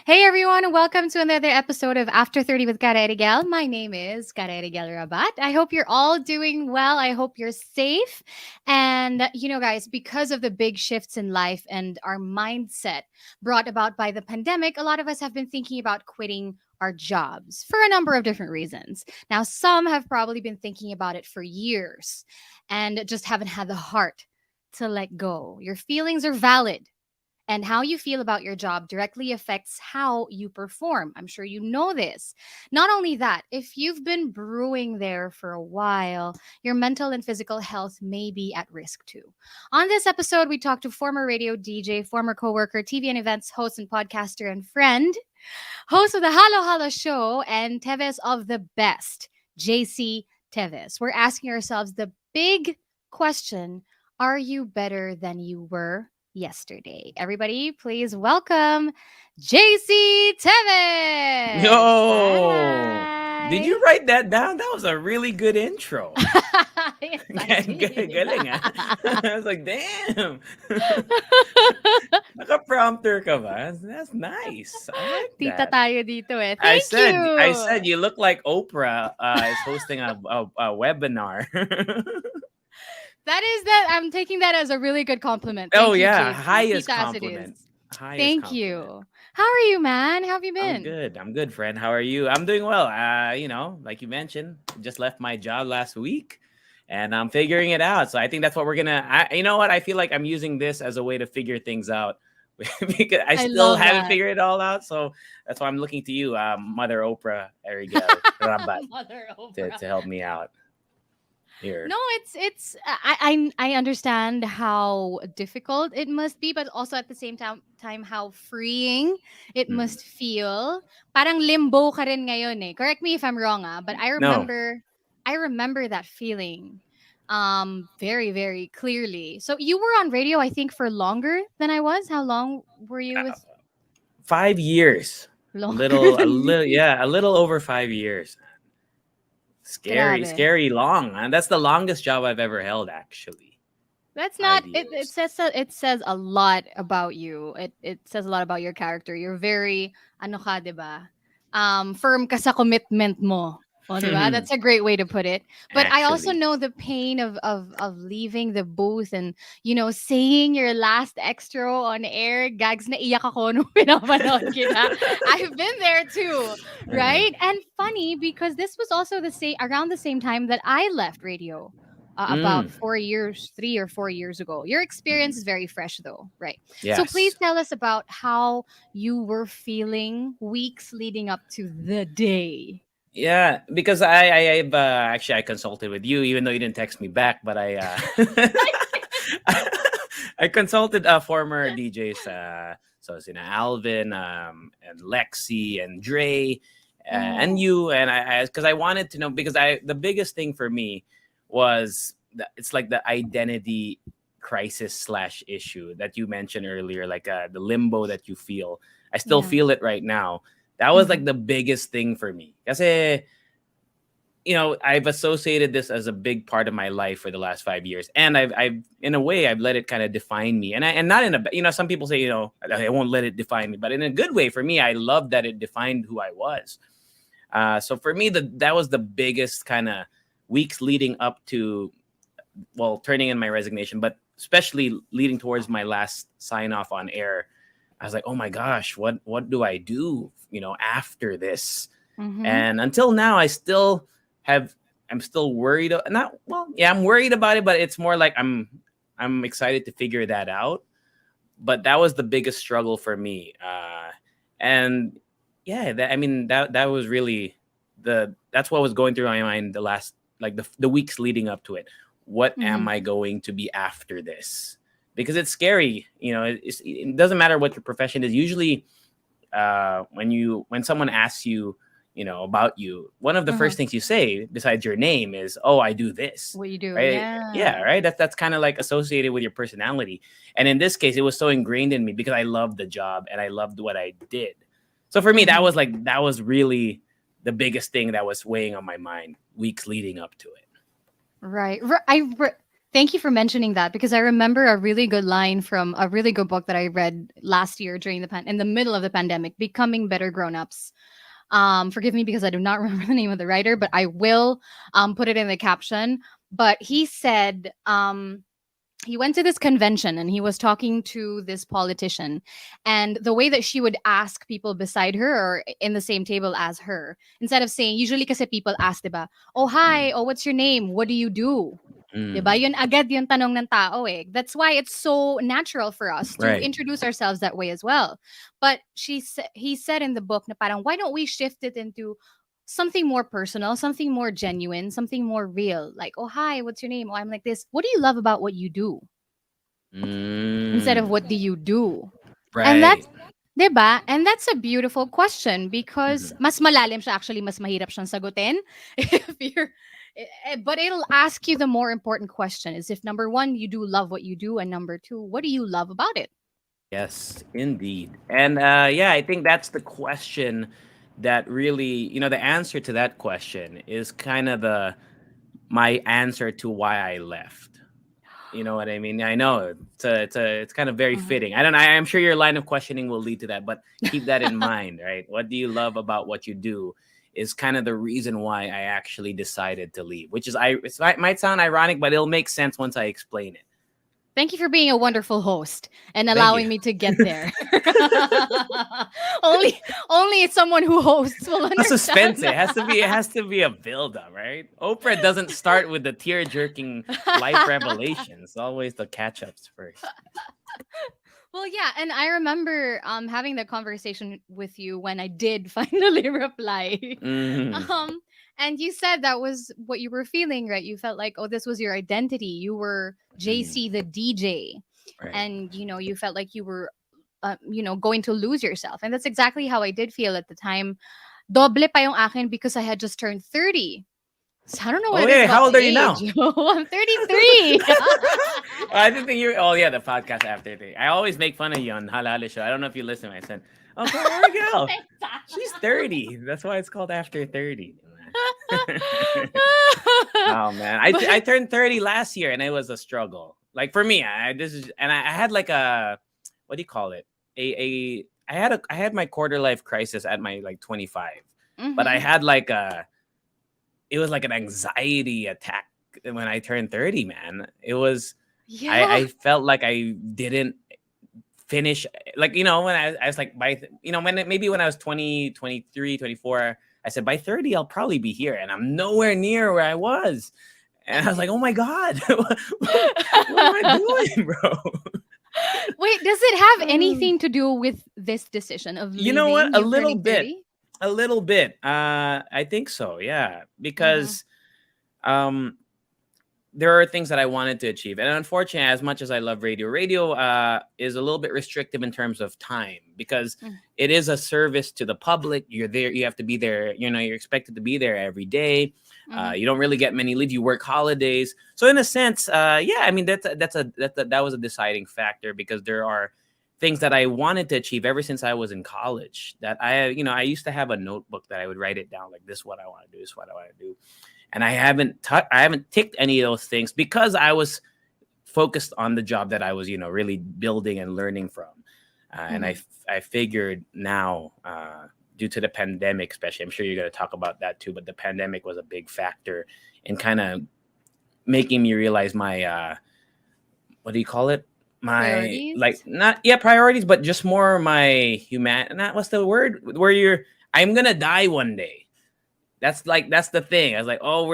Hey everyone, welcome to another episode of After 30 with Cara Eriguel. My name is Cara Eriguel-Rabat. I hope you're all doing well. I hope you're safe. And guys, because of the big shifts in life and our mindset brought about by the pandemic, a lot of us have been thinking about quitting our jobs for a number of different reasons. Now, some have probably been thinking about it for years and just haven't had the heart to let go. Your feelings are valid, and how you feel about your job directly affects how you perform. I'm sure you know this. Not only that, if you've been brewing there for a while, your mental and physical health may be at risk too. On this episode, we talked to former radio DJ, former coworker, TV and events host, and podcaster and friend, host of the Halo Halo Show, and Tevez of the Best, JC Tevez. We're asking ourselves the big question: are you better than you were yesterday? Everybody, please welcome JC Tevez. Yo, did Hi. you write that down? That was a really good intro. Yes, I did. Galing ah. I was like, damn. Naka-prompter ka ba? That's nice. I like Tita that. tayo dito eh. I Thank said, I you. said you look like Oprah is hosting a webinar. I'm taking that as a really good compliment. Oh Thank you, yeah, JC. highest Tita as it is. compliment. Highest Thank compliment. you. How are you, man? How have you I'm been? good. I'm good, friend. How are you? I'm doing well. Like you mentioned, just left my job last week and I'm figuring it out. So I think that's what we're gonna you know what? I feel like I'm using this as a way to figure things out because I I still love haven't that. figured it all out. So that's why I'm looking to you, Mother Oprah Eriguel-Rabat, Mother to Oprah. help me out here. No, it's I understand how difficult it must be, but also at the same time how freeing it Mm. must feel. Parang limbo ka rin ngayon eh. Correct me if I'm wrong, but No. I remember that feeling very very clearly. So you were on radio I think for longer than I was. How long were you Uh, with? 5 years. Longer A than little, me. yeah, a little over 5 years. Scary, Grabe. scary long. And that's the longest job I've ever held, actually. That's not five it. It years. says it says a lot about you. It says a lot about your character. You're very ano ka, 'di ba? Firm ka sa commitment mo. Oh, 'di ba? That's a great way to put it. But I also Actually. know the pain of leaving the booth and saying your last extra on air. Gags na iyak ako nung pinapanood kita. I've been there too, Uh, right? And funny because this was also the same around the same time that I left radio about mm, 4 years, 3 or 4 years ago. Your experience mhm. is very fresh, though, right? So please Yes. tell us about how you were feeling weeks leading up to the day. Yeah, because I've actually I consulted with you, even though you didn't text me back, but I consulted former DJs, so it's Alvin, and Lexi and Dre, and Oh, you, and I because I wanted to know because I the biggest thing for me was it's like the identity crisis slash issue that you mentioned earlier, like the limbo that you feel. I still yeah. feel it right now. That was Mm-hmm. like the biggest thing for me. Kasi, I've associated this as a big part of my life for the last 5 years, and I've in a way, I've let it kind of define me, and not in a, some people say, I won't let it define me, but in a good way for me, I love that it defined who I was. So for me, that was the biggest kind of weeks leading up to, well, turning in my resignation, but especially leading towards my last sign off on air. I was like, oh my gosh, what do I do, after this? Mm-hmm. And until now, have I'm still worried. Not well, yeah, I'm worried about it, but it's more like I'm excited to figure that out. But that was the biggest struggle for me. And yeah, that was really that's what was going through my mind the last, like, the weeks leading up to it. What Mm-hmm. am I going to be after this? Because it's scary. It doesn't matter what your profession is. Usually, when someone asks you, about you, one of the Uh-huh. first things you say besides your name is, "Oh, I do this." What you do? Right? Yeah, Yeah. right. That's kind of like associated with your personality. And in this case, it was so ingrained in me because I loved the job and I loved what I did. So for me, Mm-hmm. that was really the biggest thing that was weighing on my mind weeks leading up to it. Right. Thank you for mentioning that because I remember a really good line from a really good book that I read last year during in the middle of the pandemic, Becoming Better Grown-ups. Forgive me because I do not remember the name of the writer, but I will put it in the caption. But he said he went to this convention and he was talking to this politician, and the way that she would ask people beside her or in the same table as her, instead of saying, usually kasi people ask, diba, oh hi, Mm, oh what's your name, what do you do, diba, mm, yun agad yung tanong ng tao eh. That's why it's so natural for us to right. introduce ourselves that way as well. But he said in the book na parang, why don't we shift it into something more personal, something more genuine, something more real. Like, oh, hi, what's your name? Oh, I'm like this. What do you love about what you do? Instead of Mm, what do you do? And right. that's, 'di ba? And that's a beautiful question because Mhm. mas malalim siya actually, mas mahirap siyang sagutin if you're but it'll ask you the more important question is if number 1 you do love what you do and number 2 what do you love about it? Yes, indeed. And yeah, I think that's the question that really, the answer to that question is kind of the my answer to why I left. You know what I mean? I know it's kind of very Uh-huh. fitting. I don't know. I'm sure your line of questioning will lead to that, but keep that in mind, right? What do you love about what you do is kind of the reason why I actually decided to leave, which is it might sound ironic, but it'll make sense once I explain it. Thank you for being a wonderful host and Thank you. allowing me to get there. only only someone who hosts will A suspense. understand. It has to be a build up, right? Oprah doesn't start with the tear jerking life revelations. Always the catch ups first. Well, yeah, and I remember having that conversation with you when I did finally reply. Hmm. um and you said that was what you were feeling, right? You felt like, oh, this was your identity. You were JC Hmm. the DJ, Right. and you felt like you were going to lose yourself. And that's exactly how I did feel at the time. Doble pa yung akin because I had just turned 30. So I don't know what Oh it is yeah, about how the old are you age. now? I'm 33. I didn't think you. Oh yeah, the podcast after thing. I always make fun of you on Halal Show. I don't know if you listen. I said, "Oh, poor Eriguel. She's 30. That's why it's called After 30." Oh man, I But turned 30 last year, and it was a struggle. Like for me, I had like a, what do you call it? I had my quarter life crisis at my like 25, but I mhm. had like a it was like an anxiety attack when I turned 30, man. It was Yeah. I felt like I didn't finish, like, when I was like, maybe when I was 20, 23, 24, I said by 30 I'll probably be here, and I'm nowhere near where I was. And I was like, oh my God, what am I doing, bro? Wait, does it have anything to do with this decision of You know what? leaving, A you little turning bit. 30? A little bit. I think so, yeah. Mhm. Because um there are things that I wanted to achieve. And unfortunately, as much as I love radio is a little bit restrictive in terms of time because Mm. it is a service to the public. You're there, you have to be there, you're expected to be there every day. Mhm. You don't really get many leave. You work holidays. So in a sense, yeah, I mean, that was a deciding factor because there are things that I wanted to achieve ever since I was in college that I used to have a notebook that I would write it down like this, what I want to do, this, what I want to do, and I haven't ticked any of those things because I was focused on the job that I was really building and learning from, and Mhm. I figured now, due to the pandemic, especially, I'm sure you're going to talk about that too, but the pandemic was a big factor in kind of making me realize my what do you call it, my, like, Priorities? not, yeah, priorities, but just more my human, not, what's the word, where I'm gonna die one day. That's the thing. I was like, oh,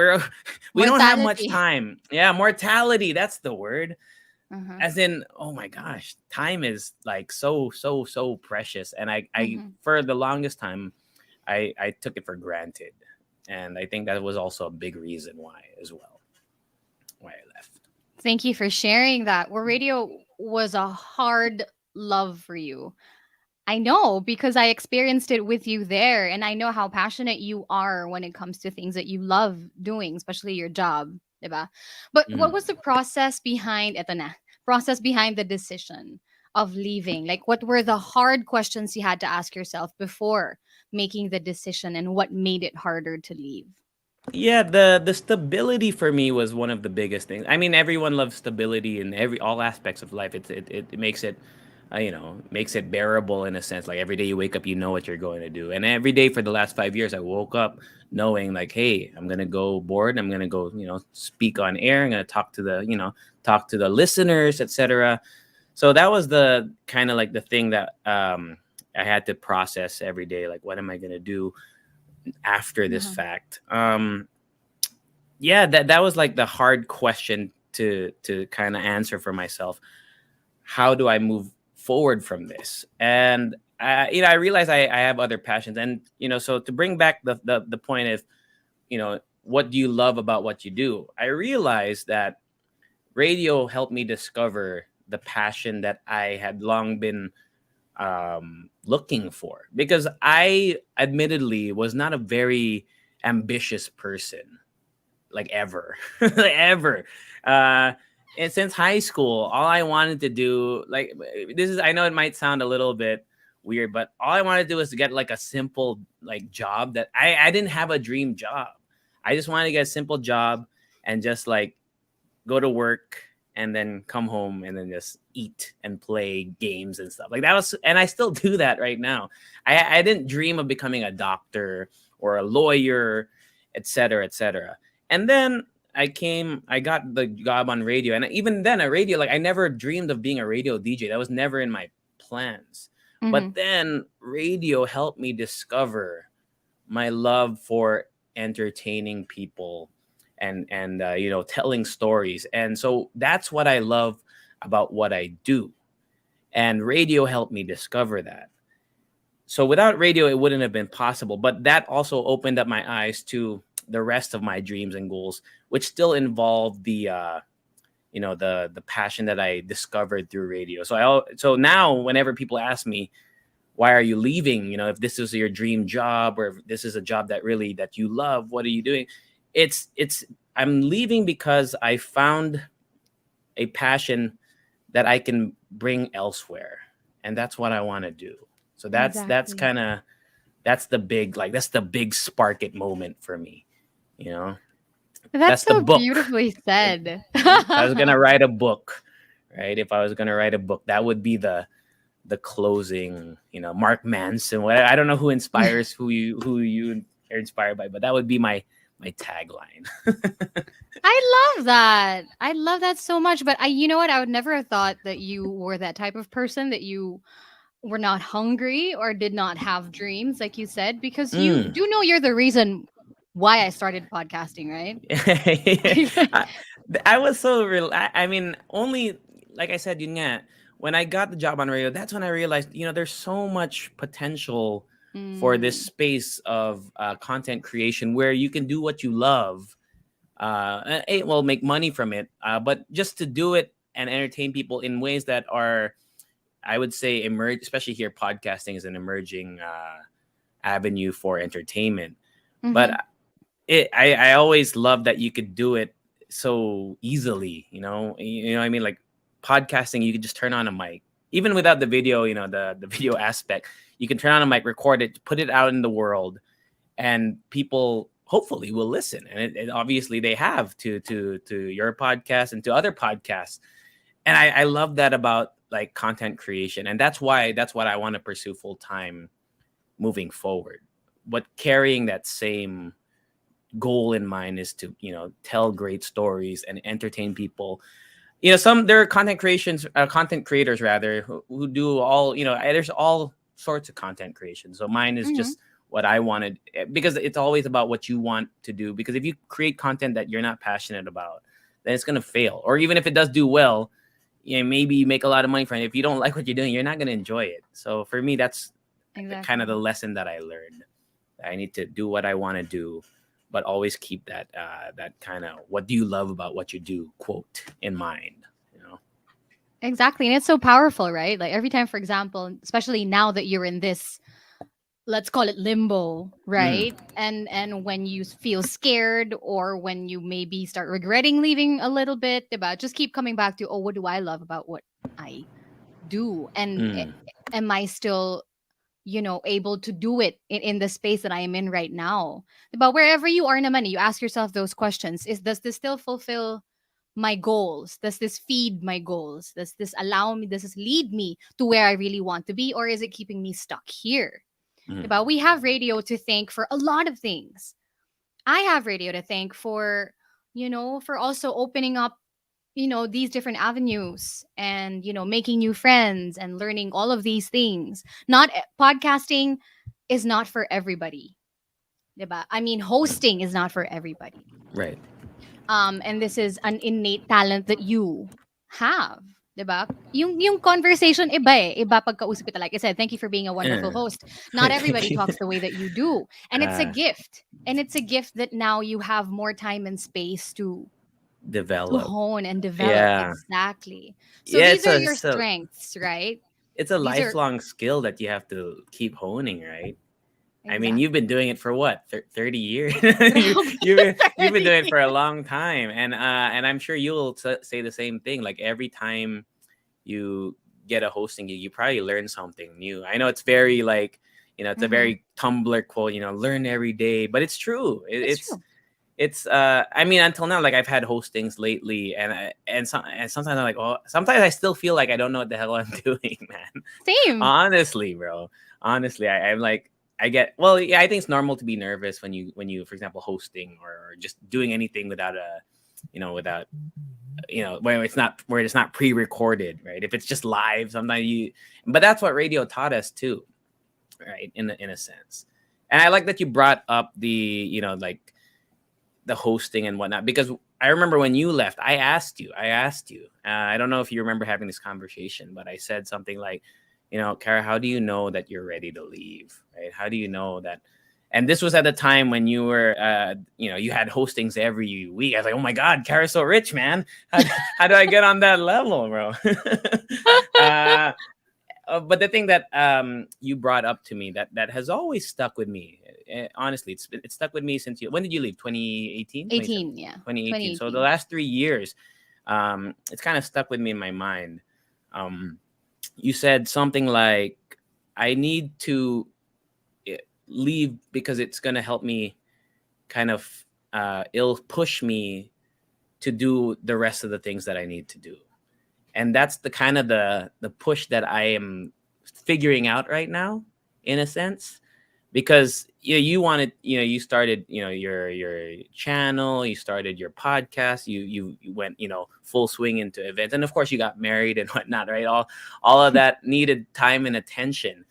we don't have much Mortality. time. Yeah, mortality. That's the word. Uh-huh. As in, oh my gosh, time is like so precious. And I Mhm. for the longest time, I took it for granted, and I think that was also a big reason why as well, why I left. Thank you for sharing that. Where radio was a hard love for you. I know because I experienced it with you there, and I know how passionate you are when it comes to things that you love doing, especially your job, diba? But what Mm. was the process behind eto na, process behind the decision of leaving? Like what were the hard questions you had to ask yourself before making the decision and what made it harder to leave? Yeah, the stability for me was one of the biggest things. I mean, everyone loves stability in every all aspects of life. It makes it, makes it bearable in a sense. Like every day you wake up, you know what you're going to do. And every day for the last 5 years, I woke up knowing like, hey, I'm gonna go board. I'm gonna go, speak on air. I'm gonna talk to the listeners, etc. So that was the kind of like the thing that I had to process every day. Like, what am I gonna do after this Uh-huh. fact? Yeah, that was like the hard question to kind of answer for myself. How do I move forward from this? And I realize I have other passions, and so to bring back the point of, what do you love about what you do? I realized that radio helped me discover the passion that I had long been looking for, because I admittedly was not a very ambitious person, like ever, like ever. Uh, and since high school, all I wanted to do, like, this is, I know it might sound a little bit weird, but all I wanted to do was to get like a simple like job that I didn't have a dream job. I just wanted to get a simple job and just like go to work and then come home and then just eat and play games and stuff like that was, and I still do that right now. I didn't dream of becoming a doctor or a lawyer, etc., etc. And then I got the job on radio, and even then a radio, like I never dreamed of being a radio DJ. That was never in my plans. But Hmm. then radio helped me discover my love for entertaining people and telling stories. And so that's what I love about what I do, and radio helped me discover that. So without radio it wouldn't have been possible, but that also opened up my eyes to the rest of my dreams and goals, which still involve the passion that I discovered through radio. So now whenever people ask me, why are you leaving, if this is your dream job, or if this is a job that you love, what are you doing? It's I'm leaving because I found a passion that I can bring elsewhere, and that's what I want to do. So that's Exactly. kind of, that's the big spark it moment for me, you know That's that's the so book. beautifully said. If I was gonna write a book, right? If I was gonna write a book, that would be the closing. Mark Manson. What, I don't know who you are inspired by, but that would be my tagline. I love that. I love that so much. But you know what? I would never have thought that you were that type of person, that you were not hungry or did not have dreams, like you said, because you Mm. do know you're the reason why I started podcasting, right? I, I was so real. I mean, only like I said, yun nga, when I got the job on radio, that's when I realized, there's so much potential for this Mm, space of content creation where you can do what you love, it will make money from it, but just to do it and entertain people in ways that are, I would say, emerge. Especially here, podcasting is an emerging avenue for entertainment. But mm-hmm. I always love that you could do it so easily. You know what I mean? Like podcasting, you could just turn on a mic, even without the video. The video aspect. You can turn on a mic, record it, put it out in the world, and people hopefully will listen. And it obviously they have to your podcast and to other podcasts. And I love that about like content creation, and that's what I want to pursue full time moving forward. But carrying that same goal in mind is to tell great stories and entertain people. Some there are content creators rather, who do all, there's all sorts of content creation. So mine is Mm-hmm. just what I wanted, because it's always about what you want to do. Because if you create content that you're not passionate about, then it's going to fail. Or even if it does do well, maybe you make a lot of money from it. If you don't like what you're doing, you're not going to enjoy it. So for me, that's kind of the Exactly. lesson that I learned. I need to do what I want to do, but always keep that kind of "what do you love about what you do" quote in mind. You know. Exactly. And it's so powerful, right? Like every time, for example, especially now that you're in this, let's call it limbo, Mm. right? And when you feel scared, or when you maybe start regretting leaving a little bit, about just keep coming back to, oh, what do I love about what I do? And Mm. am I still able to do it in the space that I am in right now. But wherever you are naman, you ask yourself those questions. Does this still fulfill my goals? Does this feed my goals? Does this lead me to where I really want to be? Or is it keeping me stuck here? Mhm. Diba? We have radio to thank for a lot of things. I have radio to thank for, for also opening up, these different avenues and, making new friends and learning all of these things. Podcasting is not for everybody. Diba? I mean, hosting is not for everybody. Right. And this is an innate talent that you have. Diba? Yung conversation iba eh. Iba pagkausap kita. Like I said, thank you for being a wonderful Yeah. host. Not Thank everybody you. talks the way that you do. And it's a Uh, gift. And it's a gift that now you have more time and space to develop. hone and develop. Yeah. Exactly. So Yeah. these are your strengths, right? It's a These are lifelong skill that you have to keep honing, right? I mean, you've been exactly. doing it for what, 30 years? Grabe, You've been 30 doing it for a years. long time, and I'm sure you'll say the same thing. Like every time you get a hosting gig, you probably learn something new. I know it's very like, it's a Mm-hmm. very Tumblr quote, learn every day, but it's true. It's true. It's I mean, until now, like I've had hostings lately, and sometimes I'm like, oh, sometimes I still feel like I don't know what the hell I'm doing, man. Same. Honestly, bro. Honestly, I'm like, I get, well, yeah, I think it's normal to be nervous when you, for example, hosting or just doing anything without without, where it's not pre-recorded, right? If it's just live, sometimes but that's what radio taught us too, right? In a sense. And I like that you brought up like the hosting and whatnot, because I remember when you left, I asked you, I don't know if you remember having this conversation, but I said something like, Kara, how do you know that you're ready to leave, right? How do you know that? And this was at the time when you were, you had hostings every week. I was like, oh my God, Kara's so rich, man. How do I get on that level, bro? uh, but the thing that you brought up to me that has always stuck with me, honestly, it's stuck with me since when did you leave? 2018, 18, yeah. 2018. So the 2018. last 3 years, it's kind of stuck with me in my mind. You said something like, I need to leave because it's going to help me kind of, it'll push me to do the rest of the things that I need to do. And that's the kind of the push that I am figuring out right now, in a sense, because you wanted, you started, your channel, you started your podcast, you went, full swing into events, and of course you got married and whatnot, right? All of that needed time and attention.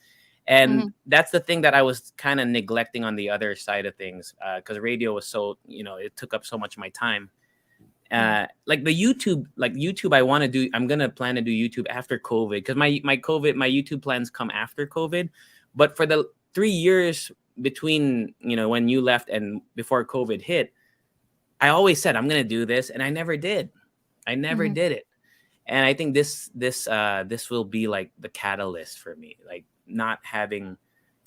And Mm-hmm. that's the thing that I was kind of neglecting on the other side of things, because radio was so, it took up so much of my time. Like the YouTube, I'm gonna plan to do YouTube after COVID, because my YouTube plans come after COVID. But for the 3 years between, when you left and before COVID hit, I always said I'm gonna do this, and I never Mm-hmm. did it. And I think this will be like the catalyst for me, like not having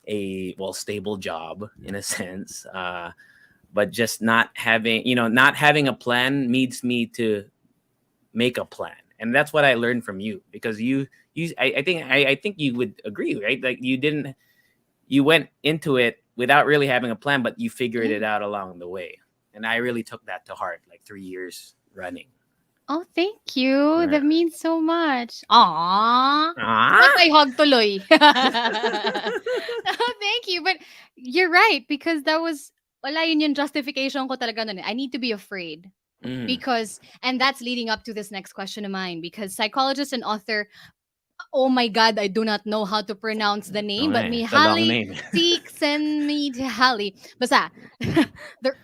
a stable job, in a sense, but just not having a plan needs me to make a plan. And that's what I learned from you, because I think you would agree, right? Like you went into it without really having a plan, but you figured Yeah. it out along the way. And I really took that to heart, like 3 years running. Oh, thank you. Right. That means so much. Aww. Ah. Nakahog tuloy. Oh, thank you. But you're right, because that was wala yun yung justification ko talaga nun. I need to be afraid. Mm. Because, and that's leading up to this next question of mine, because psychologist and author, oh my God, I do not know how to pronounce the name, but Okay, it's a long Mihaly name. Csikszentmihalyi. Basta,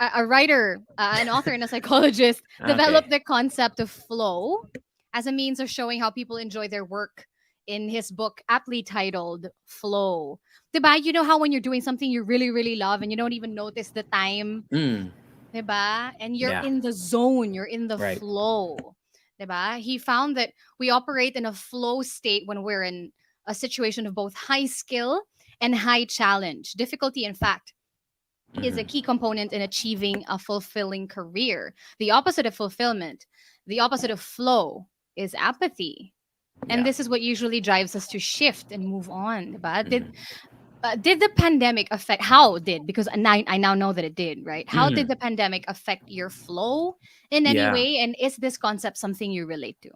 a writer, an author, and a psychologist Okay. developed the concept of flow as a means of showing how people enjoy their work in his book, aptly titled Flow. Diba? You know how when you're doing something you really, really love and you don't even notice the time, Mm. diba? And you're Yeah. in the zone, you're in the Right. flow. Diba? He found that we operate in a flow state when we're in a situation of both high skill and high challenge. Difficulty, in fact, is a Mhm. key component in achieving a fulfilling career. The opposite of fulfillment, the opposite of flow, is apathy. And Yeah. this is what usually drives us to shift and move on. Diba? Mhm. Did the pandemic affect, how did, because I now know that it did, right? How did Mhm. the pandemic affect your flow in any Yeah. way? And is this concept something you relate to?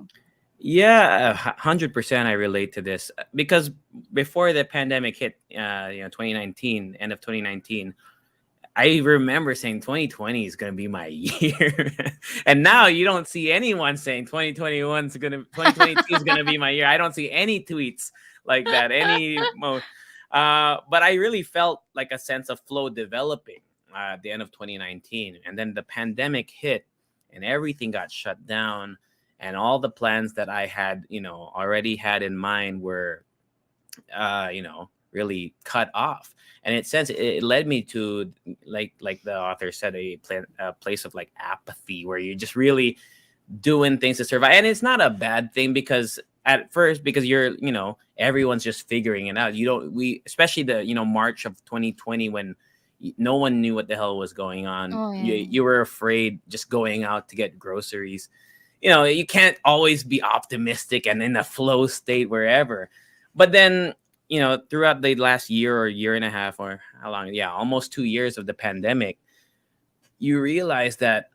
Yeah, 100% I relate to this because before the pandemic hit, 2019, end of 2019, I remember saying 2020 is going to be my year. And now you don't see anyone saying 2022 is going to be my year. I don't see any tweets like that. But I really felt like a sense of flow developing at the end of 2019. And then the pandemic hit and everything got shut down. And all the plans that I had, already had in mind were really cut off. And it led me to, like the author said, a place of like apathy where you're just really doing things to survive. And it's not a bad thing because at first, because everyone's just figuring it out. You don't we especially the March of 2020 when no one knew what the hell was going on. Oh you, yeah. you were afraid just going out to get groceries. You can't always be optimistic and in a flow state wherever. But then, throughout the last year or year and a half, or how long, yeah, almost 2 years of the pandemic, you realize that,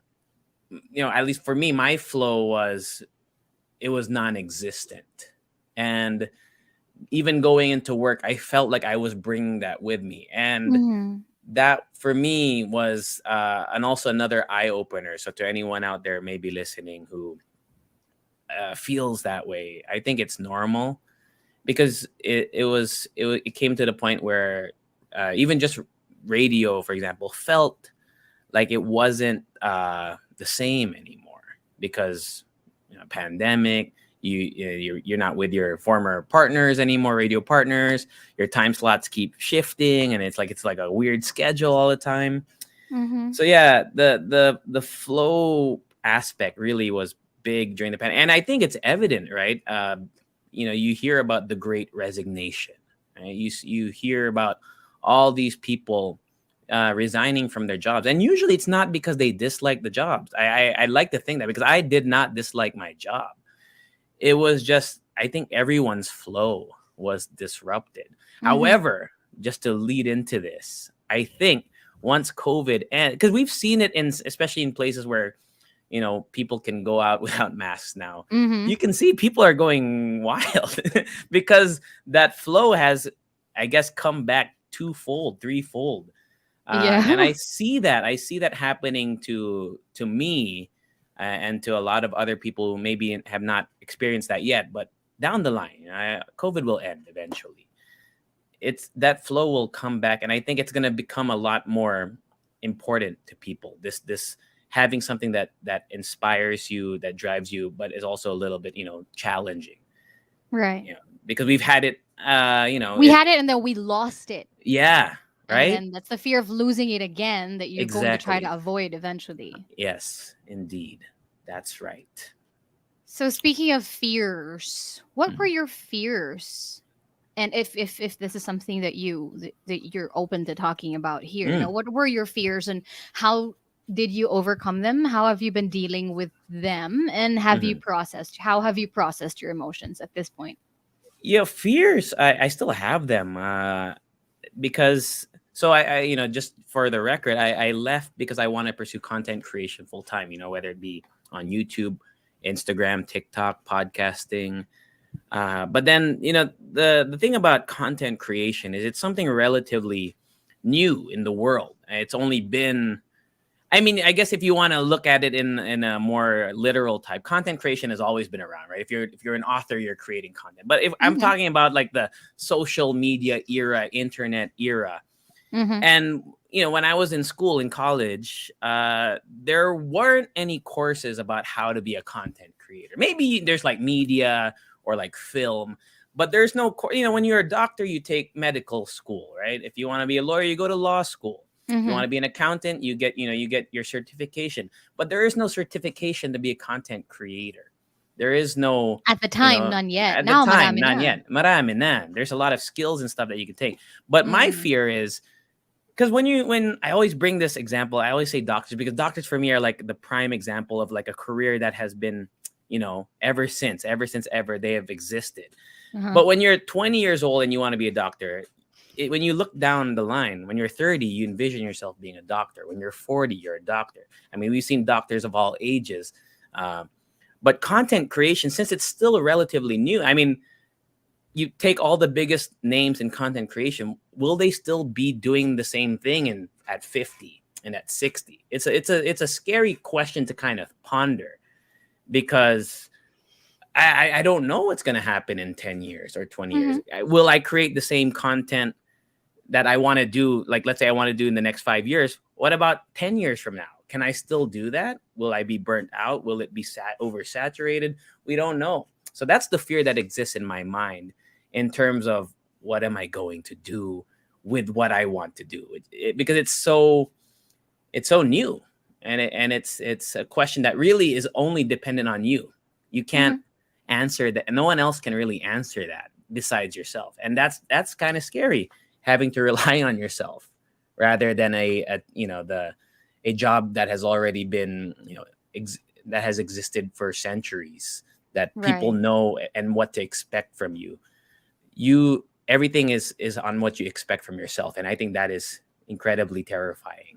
at least for me, my flow it was non-existent. And even going into work, I felt like I was bringing that with me. And Hmm. that for me was, and also another eye opener. So to anyone out there maybe listening who feels that way, I think it's normal because it came to the point where even just radio, for example, felt like it wasn't the same anymore because pandemic. You're not with your former partners anymore, radio partners. Your time slots keep shifting, and it's like a weird schedule all the time. Hmm. So yeah, the flow aspect really was big during the pandemic, and I think it's evident, right? You hear about the Great Resignation, right? You hear about all these people resigning from their jobs, and usually it's not because they dislike the jobs. I like to think that because I did not dislike my job. It was just I think everyone's flow was disrupted. Hmm. However, just to lead into this, I think once COVID and because we've seen it in especially in places where people can go out without masks now. Hmm. You can see people are going wild because that flow has, I guess, come back twofold, threefold. And Yeah. I see that happening to me and to a lot of other people who maybe have not experienced that yet. But down the line, COVID will end eventually. It's that flow will come back, and I think it's going to become a lot more important to people. This having something that inspires you, that drives you, but is also a little bit challenging. Right. Because we've had it. We had it and then we lost it. Yeah, And right. then that's the fear of losing it again that you're going to try to Exactly. avoid eventually. Yes, indeed. That's right. So speaking of fears, what were Mhm. your fears? And if this is something that you're open to talking about here, Mm, what were your fears and how did you overcome them? How have you been dealing with them? And mhm. how have you processed your emotions at this point? Yeah, fears. I still have them because so just for the record, I left because I want to pursue content creation full time. Whether it be on YouTube, Instagram, TikTok, podcasting. But then the thing about content creation is it's something relatively new in the world. It's only been I mean, I guess if you want to look at it in a more literal type, content creation has always been around, right? If you're an author, you're creating content. But if I'm Mm-hmm. talking about like the social media era, internet era, Mm-hmm. and when I was in school in college, there weren't any courses about how to be a content creator. Maybe there's like media or like film, but there's no when you're a doctor, you take medical school, right? If you want to be a lawyer, you go to law school. If you want Mm-hmm. to be an accountant, you get your certification. But there is no certification to be a content creator. There is no, At the time, none yet. at the Now time, marami none na. yet. Marami na. There's a lot of skills and stuff that you can take. But my Mm-hmm. fear is because when I always bring this example, I always say doctors because doctors for me are like the prime example of like a career that has been, ever since ever they have existed. Uh-huh. But when you're 20 years old and you want to be a doctor, when you look down the line, when you're 30, you envision yourself being a doctor. When you're 40, you're a doctor. I mean, we've seen doctors of all ages. But content creation, since it's still relatively new, I mean, you take all the biggest names in content creation, will they still be doing the same thing at 50 and at 60? It's a scary question to kind of ponder, because I don't know what's going to happen in 10 years or 20 years. Will I create the same content that I want to do? Like, let's say I want to do in the next 5 years. What about 10 years from now? Can I still do that? Will I be burnt out? Will it be oversaturated? We don't know. So that's the fear that exists in my mind in terms of what am I going to do with what I want to do? Because it's so new, and it's a question that really is only dependent on you. You can't answer that, and no one else can really answer that besides yourself. And that's kind of scary, having to rely on yourself rather than a job that has already been, that has existed for centuries, that people know and what to expect from you. Everything is on what you expect from yourself. And I think that is incredibly terrifying.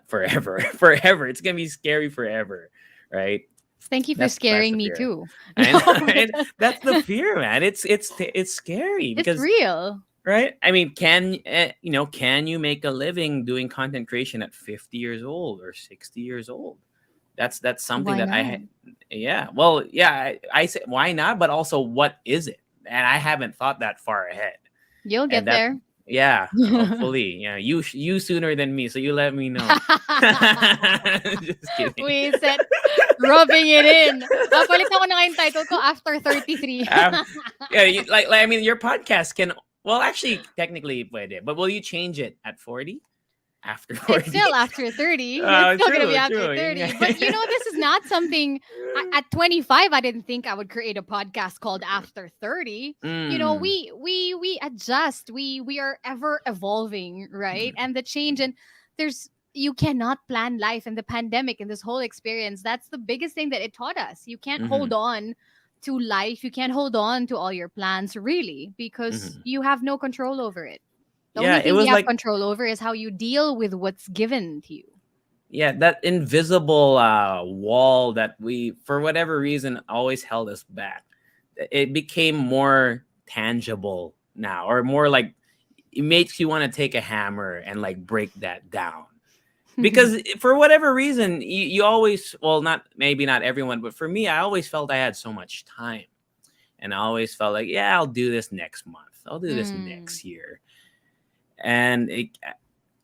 Forever. It's going to be scary forever. Right. Thank you for scaring me too. I know, right? That's the fear, man. It's scary because it's real. Right. I mean, can you make a living doing content creation at 50 years old or 60 years old? That's something I say, why not? But also, what is it? And I haven't thought that far ahead. You'll get there. Yeah, hopefully. Yeah, you sooner than me, so you let me know. Just kidding. We said, rubbing it in. Papalit ako na yung title ko after 33. I mean, your podcast can. Well, actually, technically, pwede. But will you change it at 40? After 40? It's still after 30. It's still going to be after 30. Yeah. But, this is not something... At 25, I didn't think I would create a podcast called After 30. We adjust. We are ever evolving, right? And the change, and you cannot plan life. And the pandemic and this whole experience, that's the biggest thing that it taught us. You can't hold on to life. You can't hold on to all your plans, really, because you have no control over it. The only thing you have control over is how you deal with what's given to you. Yeah, that invisible wall that we, for whatever reason, always held us back. It became more tangible now, or more like it makes you want to take a hammer and like break that down. Because for whatever reason, you always, well, maybe not everyone, but for me, I always felt I had so much time. And I always felt like, yeah, I'll do this next month. I'll do this next year. And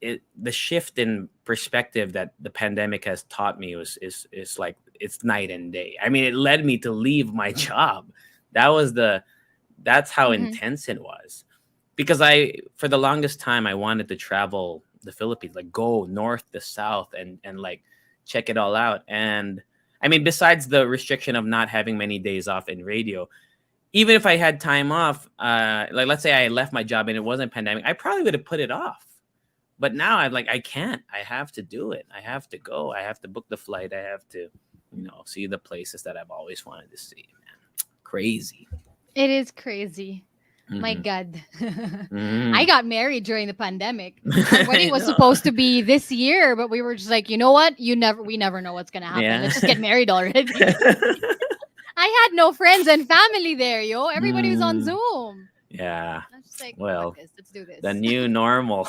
the shift in perspective that the pandemic has taught me is like, it's night and day. I mean, it led me to leave my job. That's how intense it was. Because for the longest time, I wanted to travel the Philippines, like go north to south and like check it all out. And I mean, besides the restriction of not having many days off in radio, even if I had time off, like let's say I left my job and it wasn't pandemic, I probably would have put it off. But now I can't. I have to do it. I have to go. I have to book the flight. I have to, see the places that I've always wanted to see. Man, crazy. It is crazy. My God. I got married during the pandemic. Our wedding was supposed to be this year, but we were just like, you know what? We never know what's gonna happen. Yeah. Let's just get married already. I had no friends and family there, yo. Everybody was on Zoom. Yeah. I was just like, well, let's do this. The new normal.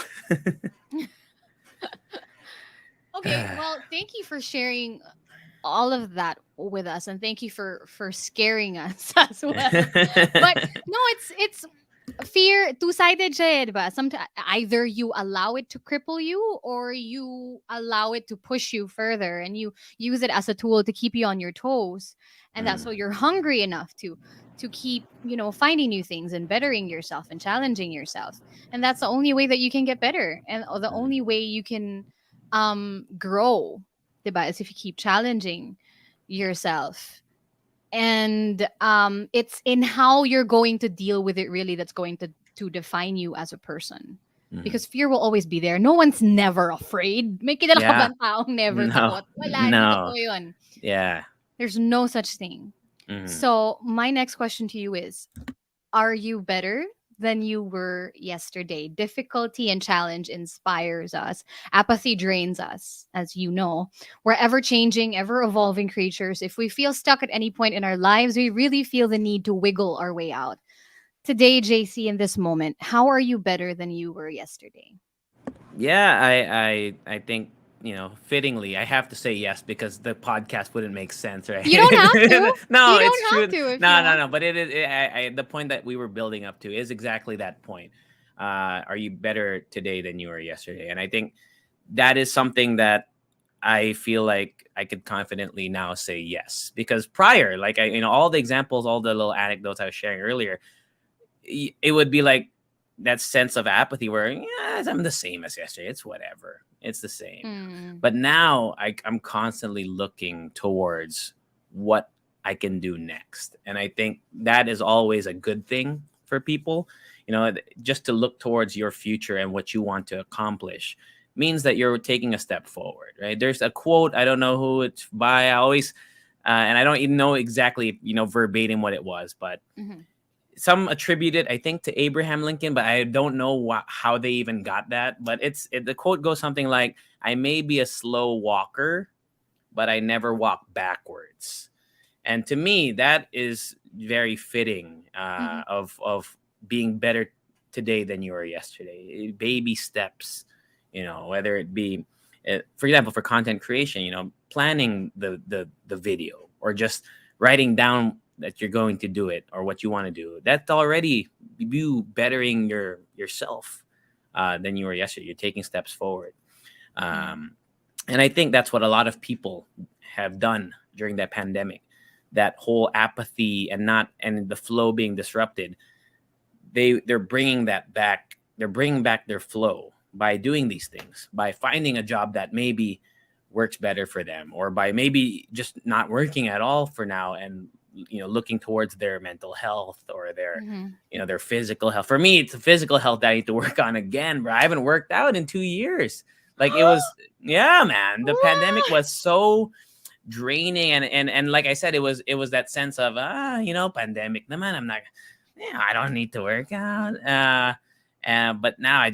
Okay, well, thank you for sharing all of that with us, and thank you for scaring us as well. But no, it's fear, two-sided siya, diba? Sometimes either you allow it to cripple you, or you allow it to push you further, and you use it as a tool to keep you on your toes. And that's so you're hungry enough to keep, finding new things and bettering yourself and challenging yourself. And that's the only way that you can get better, and the only way you can grow, diba, is if you keep challenging yourself. And it's in how you're going to deal with it, really, that's going to define you as a person. Because fear will always be there. No one's never afraid. May kilala ka bang taong never takot? Wala, no. Yun. Yeah. There's no such thing. So my next question to you is, are you better than you were yesterday. Difficulty and challenge inspires us. Apathy drains us, as you know. We're ever changing, ever evolving creatures. If we feel stuck at any point in our lives, we really feel the need to wiggle our way out. Today, JC, in this moment, how are you better than you were yesterday? Yeah, I think, fittingly, I have to say yes because the podcast wouldn't make sense, right? You don't have to. No, You it's don't have true. to if you No, no, want. no. But the point that we were building up to is exactly that point. Are you better today than you were yesterday? And I think that is something that I feel like I could confidently now say yes, because prior, like all the examples, all the little anecdotes I was sharing earlier, it would be like that sense of apathy where, yeah, I'm the same as yesterday. It's whatever. It's the same. Mm. But now I'm constantly looking towards what I can do next. And I think that is always a good thing for people. Just to look towards your future and what you want to accomplish means that you're taking a step forward, right? There's a quote, I don't know who it's by. I always, and I don't even know exactly, verbatim what it was, but Mhm. some attribute it, I think, to Abraham Lincoln, but I don't know how they even got that. But the quote goes something like, "I may be a slow walker, but I never walk backwards." And to me, that is very fitting Mhm. of being better today than you were yesterday. Baby steps, whether it be, for example, for content creation, planning the video, or just writing down that you're going to do it or what you want to do. That's already you bettering yourself than you were yesterday. You're taking steps forward. Mm. Um, and I think that's what a lot of people have done during that pandemic. That whole apathy and the flow being disrupted, they're bringing that back. They're bringing back their flow by doing these things, by finding a job that maybe works better for them, or by maybe just not working at all for now, and looking towards their mental health or Mhm. their physical health. For me, it's the physical health that I need to work on again, bro. I haven't worked out in 2 years. Like, it was, yeah, man. The pandemic What? was so draining, and like I said, it was that sense of, pandemic naman, I'm not, yeah, I don't need to work out. But now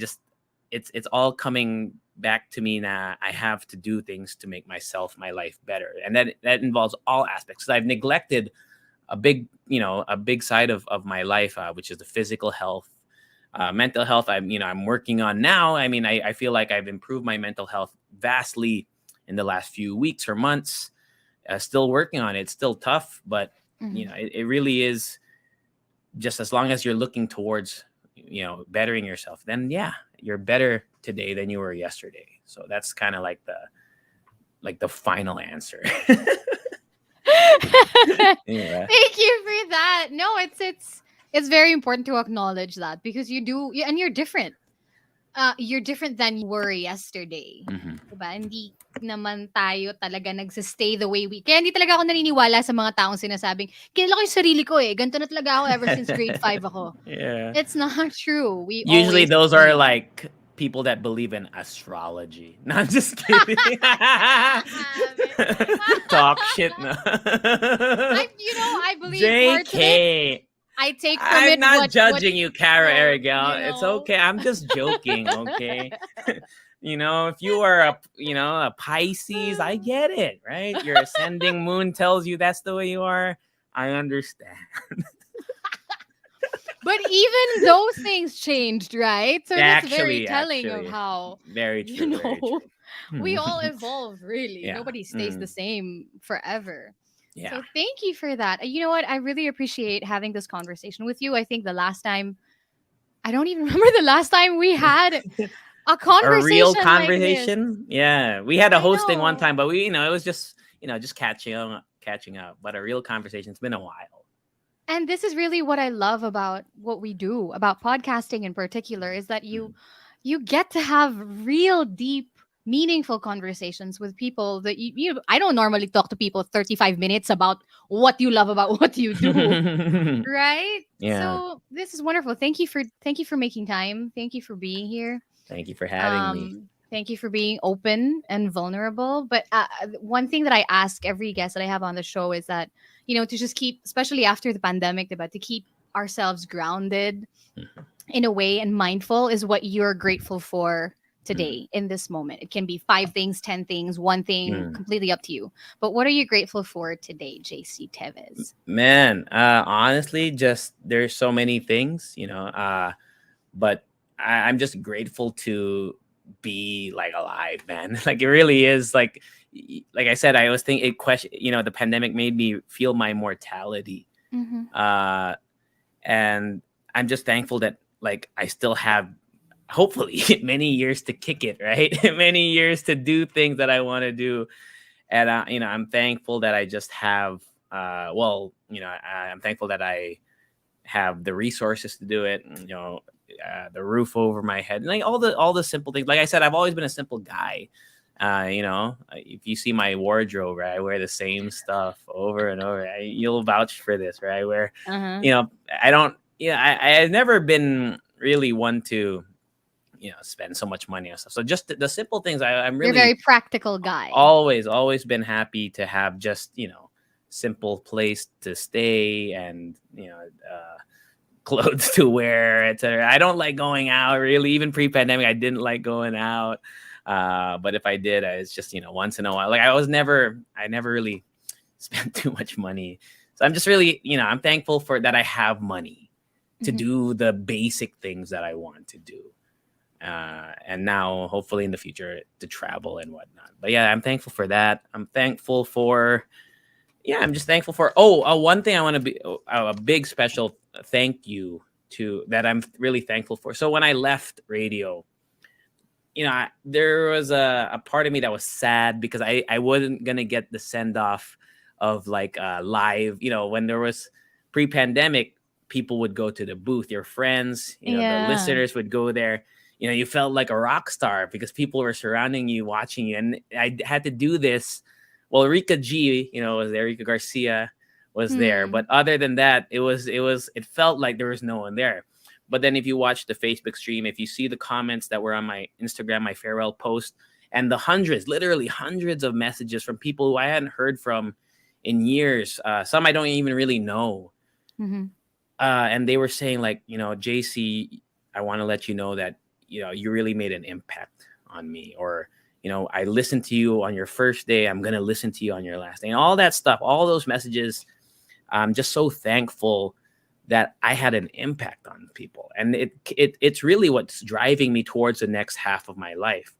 it's all coming back to me. Now I have to do things to make my life better, and that involves all aspects. 'Cause I've neglected a big side of my life, which is the physical health. Mental health, I'm working on now. I mean, I feel like I've improved my mental health vastly in the last few weeks or months. Still working on it. It's still tough, but Mhm. it really is. Just as long as you're looking towards bettering yourself, then yeah, you're better today than you were yesterday. So that's kind of like the final answer. Yeah. Thank you for that. No, it's very important to acknowledge that because and you're different. You're different than you were yesterday. Hmm. Diba? Hindi naman tayo talaga nagsistay the way we... Kaya hindi talaga ako naniniwala sa mga taong sinasabing, kilala ko yung sarili ko eh. Ganito na talaga ako ever since grade 5 ako. Yeah. It's not true. We Usually always those are change. like people that believe in astrology. No, I'm just kidding. Talk shit. No. I believe parts of it. JK. I take from I'm it not what judging you, Kara well, Eriguel. It's okay. I'm just joking, okay? If you are a Pisces, I get it, right? Your ascending moon tells you that's the way you are. I understand. But even those things changed, right? So that's very Actually, telling of actually, how, very you true, very know, we true. all evolve, really. Yeah. Nobody stays the Mm, same forever. yeah. So thank you for that. You know what? I really appreciate having this conversation with you. I think the last time, I don't even remember the last time we had a A real conversation like this. conversation. Yeah, we had a I hosting one know. time, but it was just catching up. But a real conversation, it's been a while. And this is really what I love about what we do, about podcasting in particular, is that Mhm. you get to have real deep meaningful conversations with people that I don't normally talk to people 35 minutes about what you love about what you do, right? Yeah. So this is wonderful. Thank you for making time. Thank you for being here. Thank you for having me. Thank you for being open and vulnerable. But one thing that I ask every guest that I have on the show is that, to just keep, especially after the pandemic, about to keep ourselves grounded Mhm. in a way and mindful is what you're grateful for Mm. today in this moment. It can be 5 things, 10 things, one thing, Mm. completely up to you. But what are you grateful for today, JC Tevez? Man, honestly, just there's so many things, but I'm just grateful to be like alive, man. Like it really is like I said, I always think it question, the pandemic made me feel my mortality. Mm-hmm. Uh, and I'm just thankful that like I still have hopefully many years to kick it, right? Many years to do things that I want to do. And I'm thankful that I just have I'm thankful that I have the resources to do it, the roof over my head, and like all the simple things. Like I said, I've always been a simple guy. If you see my wardrobe, right, I wear the same stuff over and over. You'll vouch for this, right? Where, Uh-huh. I don't, I've never been really one to, spend so much money on stuff. So just the simple things, I'm You're a very really practical guy. always been happy to have just, simple place to stay and, clothes to wear, etc. I don't like going out really. Even pre-pandemic, I didn't like going out. But if I did, it's just once in a while. Like I never really spent too much money. So I'm just really I'm thankful for that. I have money to Mhm. do the basic things that I want to do. And now hopefully in the future to travel and whatnot. But yeah, I'm thankful for that. I'm just thankful for. One thing I want to be a big special thank you to that I'm really thankful for. So when I left radio, there was a part of me that was sad because I wasn't gonna get the send off of like live. When there was pre-pandemic, people would go to the booth. Your friends, the Yeah. listeners would go there. You felt like a rock star because people were surrounding you, watching you, and I had to do this. Well, Rika G, was there. Rika Garcia was there, Hmm. but other than that, it felt like there was no one there. But then if you watch the Facebook stream, if you see the comments that were on my Instagram, my farewell post, and the hundreds, literally hundreds of messages from people who I hadn't heard from in years, some I don't even really know. Hmm. And they were saying like, JC, I want to let you know that, you really made an impact on me. Or, I listened to you on your first day. I'm going to listen to you on your last day. And all that stuff, all those messages, I'm just so thankful that I had an impact on people. And it's really what's driving me towards the next half of my life.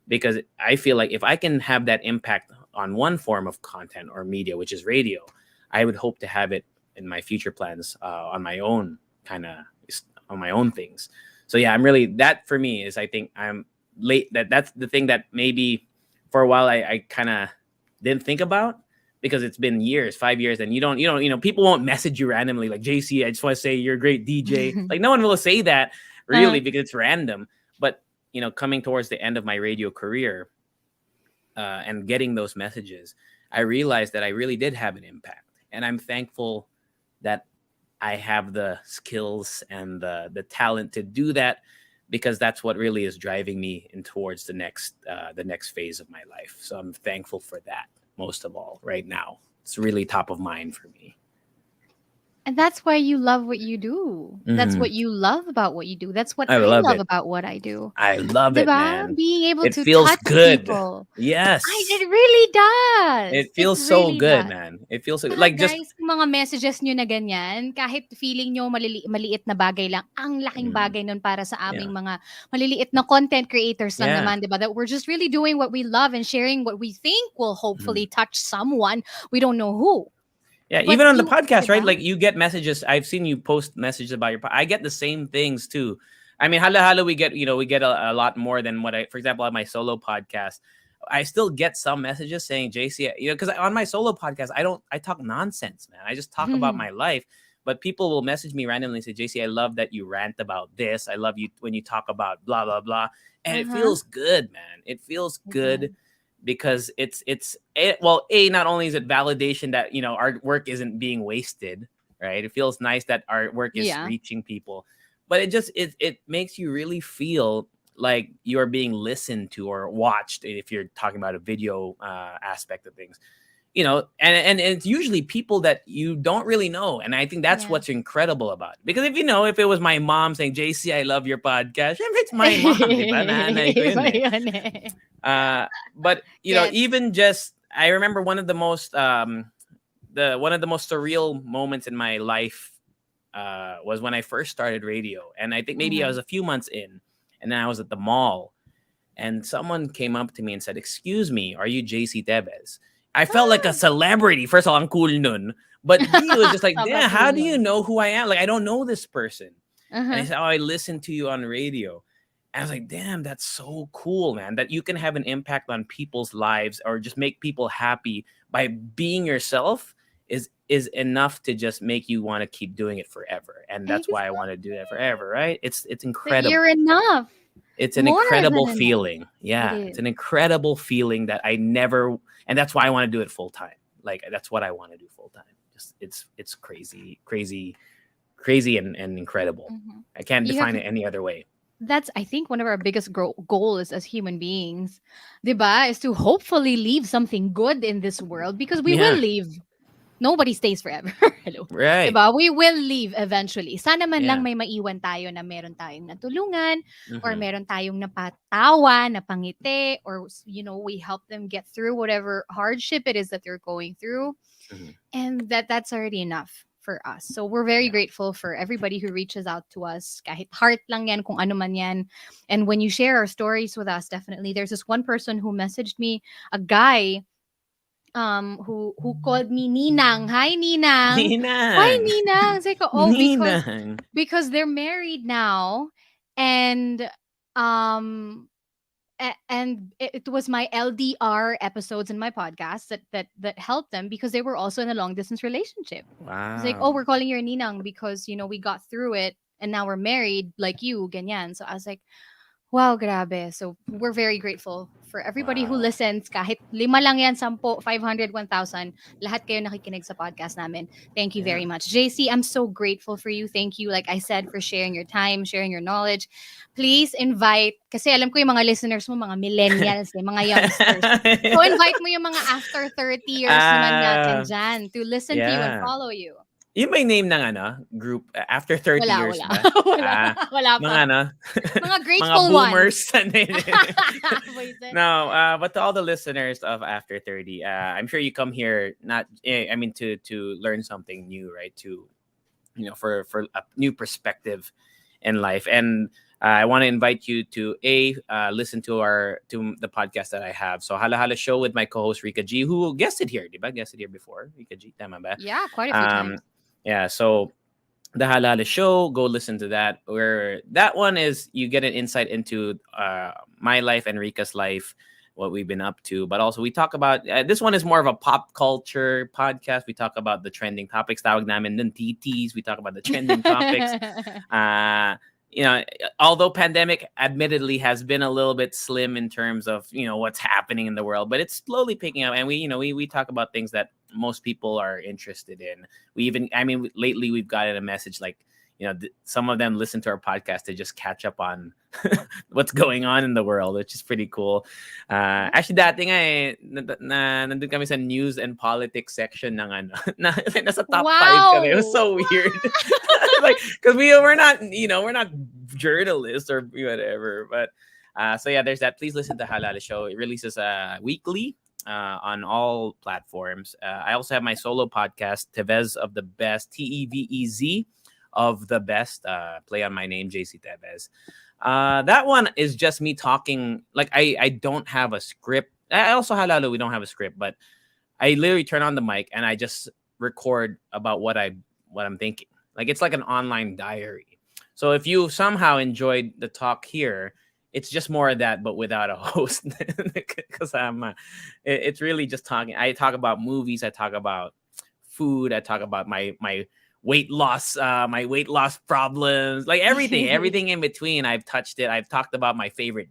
Because I feel like if I can have that impact on one form of content or media, which is radio, I would hope to have it in my future plans on my own on my own things. So yeah, I'm really that for me is I think I'm late. That's the thing that maybe for a while I kind of didn't think about because it's been years, 5 years, and people won't message you randomly like JC. I just want to say you're a great DJ. Like no one will say that Uh-huh. really because it's random. But coming towards the end of my radio career and getting those messages, I realized that I really did have an impact, and I'm thankful that I have the skills and the talent to do that because that's what really is driving me in towards the next phase of my life. So I'm thankful for that most of all right now. It's really top of mind for me. And that's why you love what you do. That's Hmm. what you love about what you do. That's what I I love love it. about what I do. I love it, 'Di man. Being able It to feels touch good. people. Yes. It really does. It It feels so really good, does. man. It feels so Tsaka like just guys, yung mga messages nyo na ganyan, kahit feeling nyo maliit na bagay lang, ang laking mm, bagay nun para sa yeah. aming mga maliliit na content creators lang Yeah. naman, di ba? That we're just really doing what we love and sharing what we think will Mhm. hopefully touch someone. We don't know who. Yeah, But even on the you, di podcast, right? ba? Like you get messages. I've seen you post messages about I get the same things too. I mean, hala we get we get a lot more than what for example, on my solo podcast, I still get some messages saying JC, because on my solo podcast, I talk nonsense, man. I just talk about my life. But people will message me randomly and say, JC, I love that you rant about this. I love you when you talk about blah blah blah, and it Uh-huh. feels good, man. It feels It good does. because well, not only is it validation that our work isn't being wasted, right? It feels nice that our work is Yeah. reaching people, but it makes you really feel like you're being listened to or watched if you're talking about a video aspect of things. and it's usually people that you don't really know. And I think that's Yeah. what's incredible about it. Because if it was my mom saying, JC, I love your podcast, syempre it's my mom, di ba? Nanay ko yun Iba eh. yun eh. But Gets. even just I remember one of the most surreal moments in my life was when I first started radio. And I think maybe I was Mhm. a few months in, and then I was at the mall, and someone came up to me and said, "Excuse me, are you JC Tevez?" I felt like a Ah. celebrity. First of all, ang cool nun. But B was just like, Sobrang damn, cool how do you nun. know who I am? Like, I don't know this person. And he Uh-huh. said, "Oh, I listened to you on radio." And I was like, damn, that's so cool, man. That you can have an impact on people's lives or just make people happy by being yourself is enough to just make you want to keep doing it forever. And that's why I want to do that forever, Exactly. right? It's That you're incredible. enough. It's an More than incredible enough. feeling. It Yeah, it's is. an incredible feeling that I never, and that's why I want to do it full time. Like that's what I want to do full time. Just it's crazy, crazy, crazy, and incredible. Mhm. I can't You have define it any other way. That's, I think, one of our biggest goals as human beings, 'di ba, is to hopefully leave something good in this world because we will Yeah, leave. Nobody stays forever. Hello. right. 'Di ba? We will leave eventually. Sana man lang Yeah. may maiwan tayo na meron tayong natulungan or Hmm. meron tayong napatawa, napangiti, or we help them get through whatever hardship it is that they're going through, Hmm. and that's already enough for us. So we're very Yeah. grateful for everybody who reaches out to us, kahit heart lang yan, kung ano man yan. And when you share our stories with us, definitely. There's this one person who messaged me, a guy, who called me Ninang. Hi, Ninang. Why Ninang. Ninang? It's like, oh, because Ninang. they're married now, and um and it was my LDR episodes in my podcast that helped them, because they were also in a long distance relationship. It's like, oh, Wow. we're calling you Ninang because we got through it and now we're married like you, ganyan. So I was like, wow, grabe. So we're very grateful for everybody who Wow. listens. Kahit lima lang yan, 10, 500, 1,000. Lahat kayo nakikinig sa podcast namin. Thank you Yeah. very much. JC, I'm so grateful for you. Thank you, like I said, for sharing your time, sharing your knowledge. Please invite, kasi alam ko yung mga listeners mo, mga millennials, mga youngsters. So invite mo yung mga after 30 years naman natin Ah, dyan to listen to you and yeah. follow you. Yun ba yung name ng group after 30 Wala, years wala. ba? Wala, wala pa. Mga Mga mga grateful ones. boomers. Boysen. No, but to all the listeners of After 30, I'm sure you come here I mean to learn something new, right? To for a new perspective in life. And I want to invite you to listen to the podcast that I have. So Hala Hala Show with my co-host Rika G, who guested here. Diba? Guested here before. Rika G, tama ba? Yeah, quite a few times. Yeah. So the Hala Hala Show, go listen to that. Where that one is, you get an insight into my life and Rika's life, what we've been up to. But also we talk about this one is more of a pop culture podcast. We talk about the trending topics. Tawag namin ng TTs. We talk about the trending topics. Uh, although pandemic admittedly has been a little bit slim in terms of what's happening in the world, but it's slowly picking up. And we talk about things that most people are interested in. Lately we've gotten a message like, some of them listen to our podcast to just catch up on what's going on in the world, which is pretty cool. Actually, dati nga nandun kami sa news and politics section ng nasa top 5 kami. It was Wow. so weird. Like, because we're not journalists or whatever. But so yeah, there's that. Please listen to Halal Show. It releases weekly on all platforms. I also have my solo podcast, Tevez of the Best, Tevez of the Best. Play on my name, JC Tevez. That one is just me talking. Like I don't have a script. I also Halalo, we don't have a script, but I literally turn on the mic and I just record about what I'm thinking. Like it's like an online diary. So if you somehow enjoyed the talk here, it's just more of that, but without a host. Because it's really just talking. I talk about movies. I talk about food. I talk about my weight loss, my weight loss problems, like everything in between. I've touched it. I've talked about my favorite.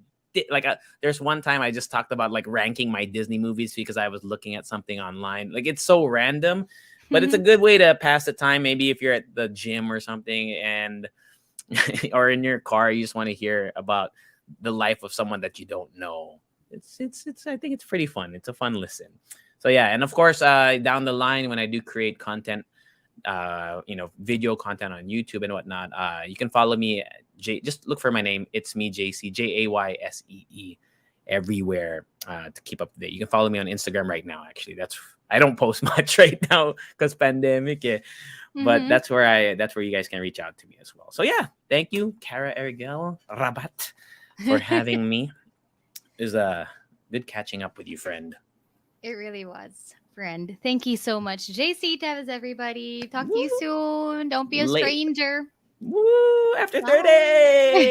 There's one time I just talked about like ranking my Disney movies because I was looking at something online. Like it's so random, but it's a good way to pass the time. Maybe if you're at the gym or something, and or in your car, you just want to hear about the life of someone that you don't know. It's I think it's pretty fun. It's a fun listen. So yeah, and of course, down the line when I do create content, video content on YouTube and whatnot, you can follow me. Just look for my name. It's me, JC, Jaysee, everywhere to keep up to date. You can follow me on Instagram right now. Actually, I don't post much right now because pandemic. Yeah, but Mm-hmm. that's where you guys can reach out to me as well. So yeah, thank you, Kara Eriguel-Rabat, for having me. It was good catching up with you, friend. It really was, friend. Thank you so much, JC. Tevez, everybody. Talk to you Woo! soon. Don't be a Late. stranger. Woo! After Bye. 30.